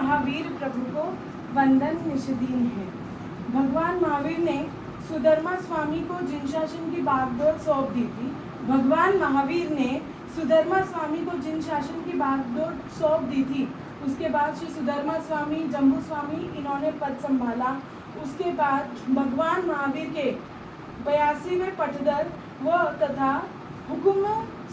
महावीर प्रभु को वंदन निषदीन है। भगवान महावीर ने सुधर्मा स्वामी को जिनशासन की बागडोर सौंप दी थी। भगवान महावीर ने सुधर्मा स्वामी को जिनशासन की बागडोर सौंप दी थी। उसके बाद श्री सुधर्मा स्वामी, जम्बू स्वामी इन्होंने पद संभाला। उसके बाद भगवान महावीर के 82वें पटदर व तथा हुकुम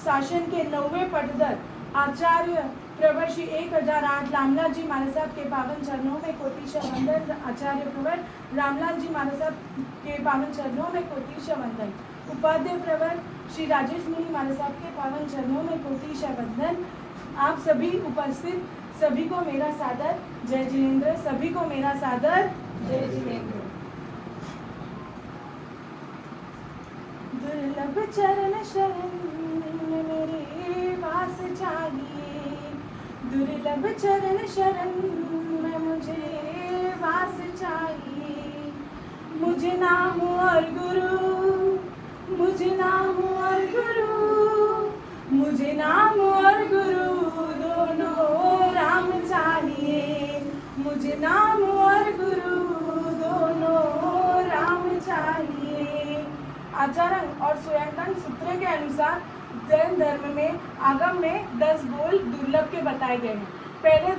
शासन के 9वें पटदर आचार्य प्रवर श्री 1008 रामलाल जी महाराज साहब के पावन चरणों में कोटिशा वंदन। आचार्य प्रवर रामलाल जी महाराज साहब के पावन चरणों में कोटिशा वंदन। उपाध्याय प्रवर श्री राजेश मुनि महाराज साहब के पावन चरणों में कोटिशा वंदन। आप सभी उपस्थित सभी को मेरा सादर जय जिनेंद्र। सभी को मेरा सादर जय जिनेंद्र। दुर्लभ चरण शरण मेरे वास चाहिए, दुर्लभ चरण शरण में मुझे वास चाहिए। मुझे नाम और गुरु, मुझे नाम और गुरु, मुझे नाम और गुरु दोनों राम चाहिए। मुझे नाम और गुरु दोनों राम चाहिए। आचरण और स्वयंकन सूत्र के अनुसार जैन धर्म में आगम में 10 बोल दुर्लभ के बताए गए हैं। पहले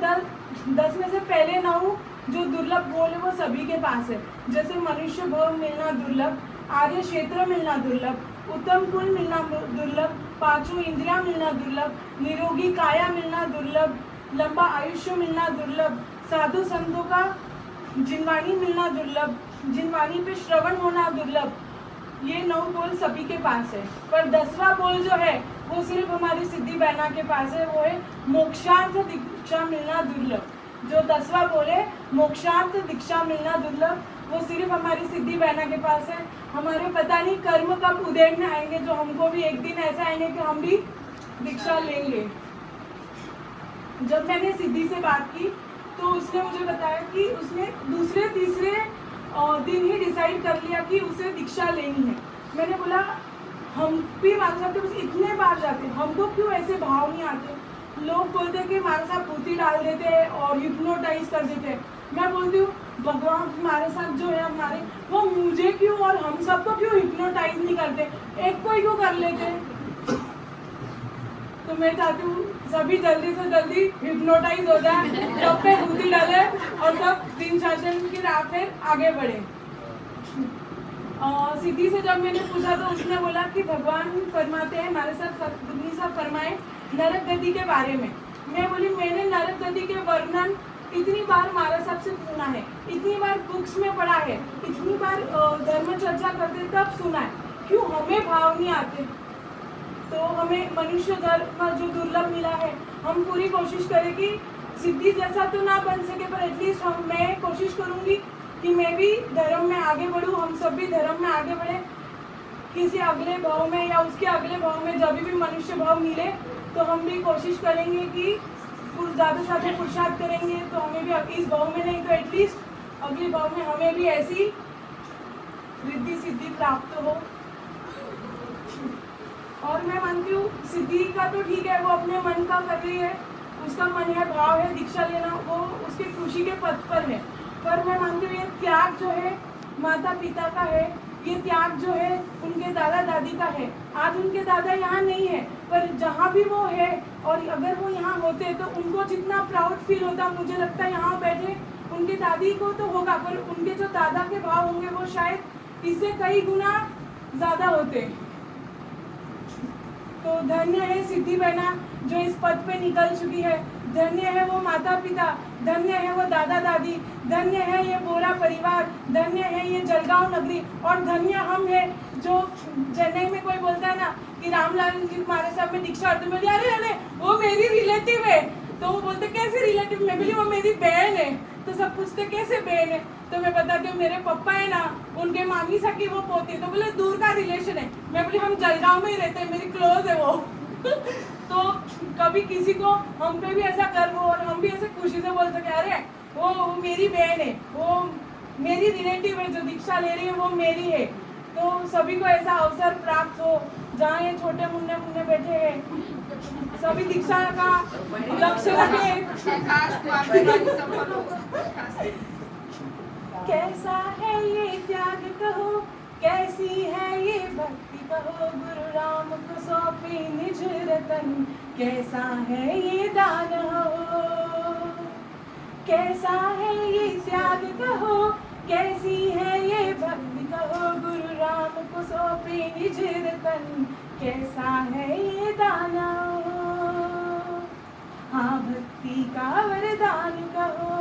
10 में से पहले 9 जो दुर्लभ बोल है वो सभी के पास है। जैसे मनुष्य भव मिलना दुर्लभ, आर्य क्षेत्र मिलना दुर्लभ, उत्तम कुल मिलना दुर्लभ, 5 इंद्रियां मिलना दुर्लभ, निरोगी काया मिलना दुर्लभ, लंबा आयुष्य मिलना दुर्लभ, साधु संतों का जिनवाणी मिलना दुर्लभ, जिनवाणी पे श्रवण होना दुर्लभ। ये 9 बोल सभी के पास है। पर 10वां बोल जो है वो सिर्फ हमारी सिद्धि बहना के पास है, वो है मोक्षार्थ दीक्षा मिलना दुर्लभ। जो 10वां बोल है मोक्षार्थ दीक्षा मिलना दुर्लभ, वो सिर्फ हमारी सिद्धि बहना के पास है। हमारे पता नहीं कर्म कब उदय में आएंगे, जो हमको भी एक दिन ऐसा आएंगे कि हम भी दीक्षा लेंगे। जब मैंने सिद्धि से बात की तो उसने मुझे बताया कि उसने दूसरे तीसरे दिन ही डिसाइड कर लिया कि उसे दीक्षा लेनी है। मैंने बोला हम भी महाराज साहब के पास इतने बार जाते हैं, हमको क्यों ऐसे भाव नहीं आते? लोग बोलते हैं कि महाराज साहब पूती डाल देते हैं और हिप्नोटाइज कर देते हैं। मैं बोलती हूँ भगवान महाराज साहब जो है हमारे, वो मुझे क्यों और हम सबको क्यों हिप्नोटाइज नहीं करते, एक को ही क्यों कर लेते हैं? तो मैं चाहती हूँ सभी जल्दी से जल्दी हिप्नोटाइज हो जाए, सब पे पूती डाले और सब दिन शासन की राह पे आगे बढ़े। सिद्धि से जब मैंने पूछा तो उसने बोला कि भगवान फरमाते हैं, हमारे साथ दुग्नी साहब फरमाए नरक गति के बारे में। मैं बोली मैंने नरक गति के वर्णन इतनी बार महाराज साहब से सुना है, इतनी बार बुक्स में पढ़ा है, इतनी बार धर्म चर्चा करते तब सुना है, क्यों हमें भाव नहीं आते? तो हमें मनुष्य धर्म जो दुर्लभ मिला है, हम पूरी कोशिश करें कि सिद्धि जैसा तो ना बन सके पर एटलीस्ट मैं कोशिश करूँगी कि मैं भी धर्म में आगे बढ़ूँ, हम सब भी धर्म में आगे बढ़े। किसी अगले भाव में या उसके अगले भाव में जब भी मनुष्य भाव मिले तो हम भी कोशिश करेंगे कि ज़्यादा से ज़्यादा पुरुषार्थ करेंगे, तो हमें भी इस भाव में नहीं तो एटलीस्ट अगले भाव में हमें भी ऐसी रिद्धि सिद्धि प्राप्त हो। और मैं मानती हूँ सिद्धि का तो ठीक है, वो अपने मन का कर रही है, उसका मन है, भाव है दीक्षा लेना, वो उसके खुशी के पथ पर है। पर मैं मानती हूँ ये त्याग जो है माता पिता का है, ये त्याग जो है उनके दादा दादी का है। आज उनके दादा यहाँ नहीं है, पर जहाँ भी वो है और अगर वो यहाँ होते तो उनको जितना प्राउड फील होता, मुझे लगता है यहाँ बैठे उनके दादी को तो होगा, पर उनके जो दादा के भाव होंगे वो शायद इससे कई गुना ज़्यादा होते। तो धन्य है सिद्धि बहना जो इस पद पे निकल चुकी है, धन्य है वो माता पिता, धन्य है वो दादा दादी, धन्य है ये बोरा परिवार, धन्य है ये जलगांव नगरी, और धन्य हम है जो चेन्नई में कोई बोलता है ना कि रामलाल जी महाराज साहब में दीक्षा अर्थ में, अरे अरे वो मेरी रिलेटिव है, तो वो बोलते कैसे रिलेटिव? मैं बोली वो मेरी बहन है। तो सब पूछते कैसे बहन है? तो मैं बताती हूँ मेरे पापा है ना, उनके मामी सकी वो पोती, तो बोले दूर का रिलेशन है। मैं बोली हम जलगांव में ही रहते हैं, मेरी क्लोज है वो। तो कभी किसी को हम पे भी ऐसा गर्व हो और हम भी ऐसे खुशी से बोल सके अरे वो मेरी बहन है, वो मेरी रिलेटिव है, जो दीक्षा ले रही है वो मेरी है। तो सभी को ऐसा अवसर प्राप्त हो, जहाँ ये छोटे मुन्ने मुन्ने बैठे हैं सभी दीक्षा का लक्ष्य रखे। कैसा है ये त्याग कहो, कैसी है ये भक्ति कहो, गुरु राम को सौंपे निज रतन, कैसा है ये दान हो। कैसा है ये त्याग कहो, कैसी है ये भक्ति कहो, गुरु राम को सौंपे निज रतन, कैसा है ये दान हो। हाँ भक्ति का वरदान कहो,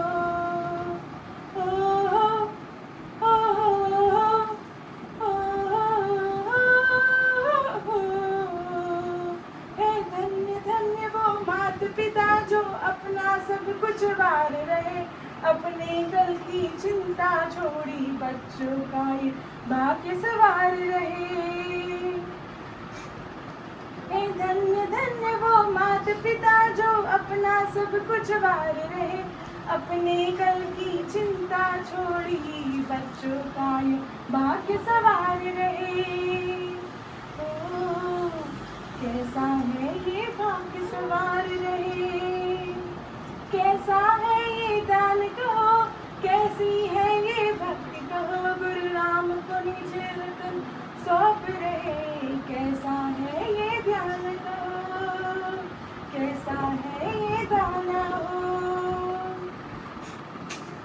पिता जो अपना सब कुछ वार रहे, अपने कल की चिंता छोड़ी, बच्चों का ये भाग्य सवार रहे। धन्य धन्य वो माता पिता जो अपना सब कुछ वार रहे, अपने कल की चिंता छोड़ी, बच्चों का ये भाग्य सवार रहे। कैसा है ये भाग्य सवार रहे, कैसा है ये दान कहो, कैसी है ये भक्ति कहो, गुरु राम को निज रतन सौंप रहे, कैसा है ये ध्यान कहो, कैसा है ये दाना हो।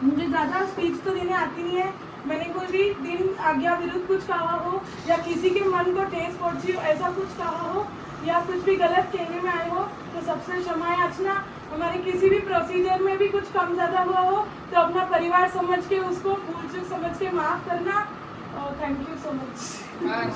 मुझे ज़्यादा स्पीच तो देने आती नहीं है, मैंने कोई भी दिन आज्ञा विरुद्ध कुछ कहा हो या किसी के मन को ठेस पहुंची हो ऐसा कुछ कहा हो या कुछ भी गलत कहने में आए हो तो सबसे क्षमा याचना। हमारे किसी भी प्रोसीजर में भी कुछ कम ज़्यादा हुआ हो तो अपना परिवार समझ के उसको भूल चूक समझ के माफ़ करना। Thank you so much.